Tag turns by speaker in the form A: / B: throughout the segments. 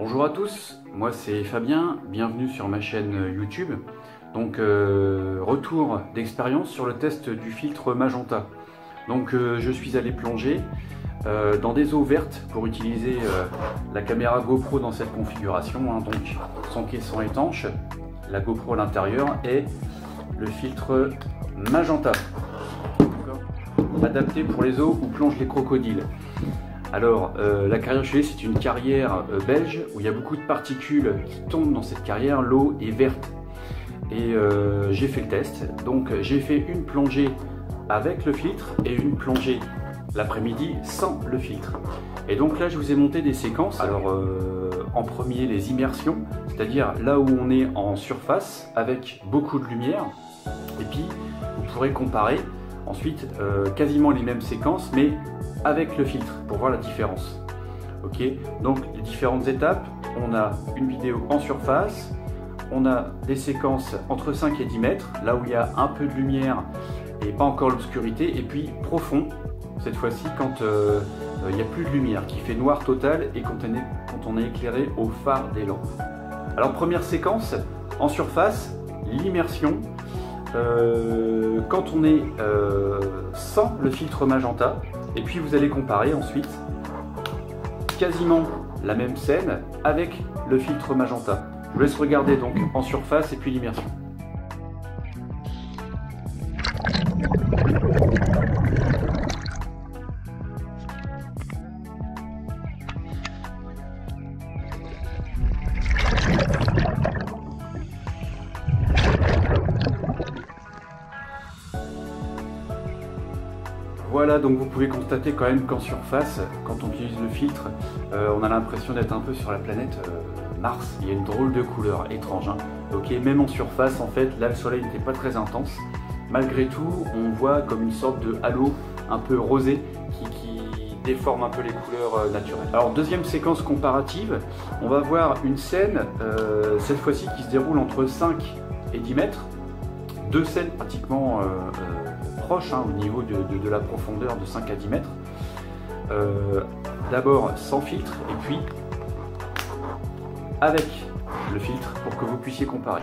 A: Bonjour à tous, moi c'est Fabien, bienvenue sur ma chaîne YouTube. Donc retour d'expérience sur le test du filtre magenta. Donc je suis allé plonger dans des eaux vertes pour utiliser la caméra GoPro dans cette configuration, donc son caisson étanche, la GoPro à l'intérieur et le filtre magenta, adapté pour les eaux où plongent les crocodiles. Alors, la carrière gelée, c'est une carrière belge où il y a beaucoup de particules qui tombent dans cette carrière. L'eau est verte. Et j'ai fait le test. Donc, j'ai fait une plongée avec le filtre et une plongée l'après-midi sans le filtre. Et donc là, je vous ai monté des séquences. Alors, en premier, les immersions, c'est-à-dire là où on est en surface avec beaucoup de lumière. Et puis, vous pourrez comparer ensuite quasiment les mêmes séquences, mais avec le filtre pour voir la différence. Ok, donc les différentes étapes, on a une vidéo en surface, on a des séquences entre 5 et 10 mètres, là où il y a un peu de lumière et pas encore l'obscurité, et puis profond, cette fois-ci quand il n'y a plus de lumière, qui fait noir total et quand on est éclairé au phare des lampes. Alors première séquence, en surface, l'immersion. Quand on est sans le filtre magenta, et puis vous allez comparer ensuite quasiment la même scène avec le filtre magenta. Je vous laisse regarder donc en surface et puis l'immersion. Voilà, donc vous pouvez constater quand même qu'en surface, quand on utilise le filtre, on a l'impression d'être un peu sur la planète Mars. Il y a une drôle de couleur étrange. Ok, même en surface, en fait, là le soleil n'était pas très intense. Malgré tout, on voit comme une sorte de halo un peu rosé qui déforme un peu les couleurs naturelles. Alors deuxième séquence comparative, on va voir une scène, cette fois-ci qui se déroule entre 5 et 10 mètres. Deux scènes pratiquement proches au niveau de la profondeur de 5 à 10 mètres. D'abord sans filtre et puis avec le filtre pour que vous puissiez comparer.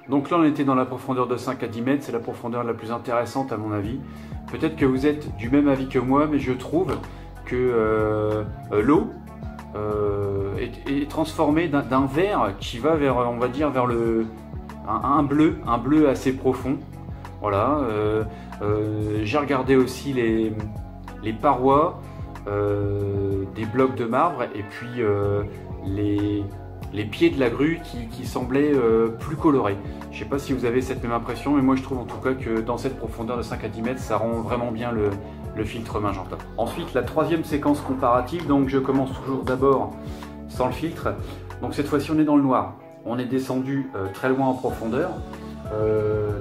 A: Donc là on était dans la profondeur de 5 à 10 mètres, c'est la profondeur la plus intéressante à mon avis. Peut-être que vous êtes du même avis que moi, mais je trouve que l'eau est transformée d'un vert qui va vers, on va dire, vers un bleu assez profond. Voilà. J'ai regardé aussi les parois, des blocs de marbre et puis les pieds de la grue qui semblaient plus colorés. Je ne sais pas si vous avez cette même impression, mais moi je trouve en tout cas que dans cette profondeur de 5 à 10 mètres, ça rend vraiment bien le filtre magenta. Ensuite, la troisième séquence comparative, donc je commence toujours d'abord sans le filtre. Donc cette fois-ci, on est dans le noir. On est descendu très loin en profondeur.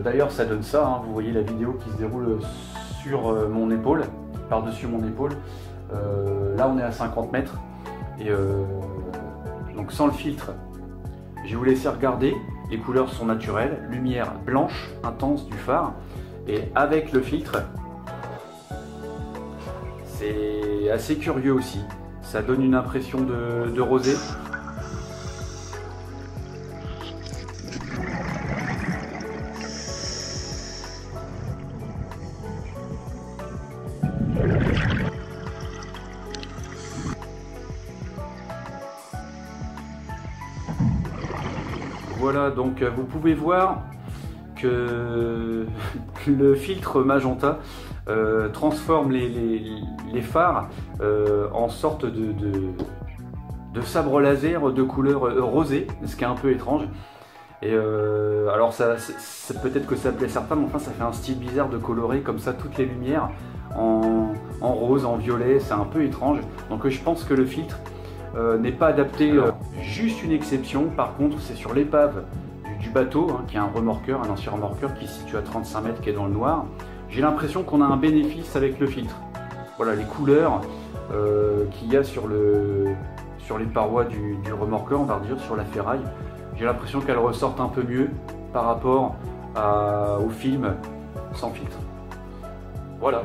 A: D'ailleurs, ça donne ça, vous voyez la vidéo qui se déroule sur mon épaule, par-dessus mon épaule. Là, on est à 50 mètres. Et donc sans le filtre, je vais vous laisser regarder, les couleurs sont naturelles, lumière blanche intense du phare, et avec le filtre, c'est assez curieux aussi, ça donne une impression de rosé. Voilà, donc vous pouvez voir que le filtre magenta transforme les phares en sorte de sabre laser de couleur rosée, ce qui est un peu étrange. Et alors ça peut-être que ça plaît certains, mais enfin ça fait un style bizarre de colorer comme ça toutes les lumières en rose, en violet, c'est un peu étrange. Donc je pense que le filtre n'est pas adapté juste juste une exception, par contre c'est sur l'épave du bateau, hein, qui est un remorqueur, un ancien remorqueur qui se situe à 35 mètres, qui est dans le noir. J'ai l'impression qu'on a un bénéfice avec le filtre. Voilà les couleurs qu'il y a sur les parois du remorqueur, on va dire, sur la ferraille. J'ai l'impression qu'elles ressortent un peu mieux par rapport au film sans filtre. Voilà.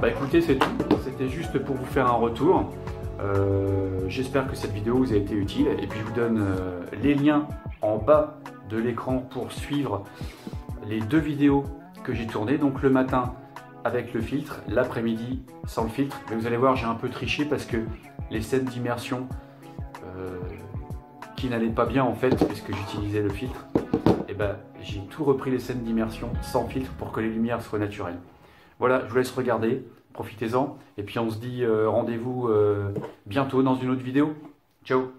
A: Bah écoutez, c'est tout. C'était juste pour vous faire un retour. J'espère que cette vidéo vous a été utile. Et puis je vous donne les liens en bas de l'écran pour suivre les 2 vidéos que j'ai tournées. Donc le matin avec le filtre, l'après-midi sans le filtre. Mais vous allez voir, j'ai un peu triché parce que les scènes d'immersion qui n'allaient pas bien en fait, puisque j'utilisais le filtre, et ben j'ai tout repris les scènes d'immersion sans filtre pour que les lumières soient naturelles. Voilà, je vous laisse regarder, profitez-en, et puis on se dit rendez-vous bientôt dans une autre vidéo. Ciao!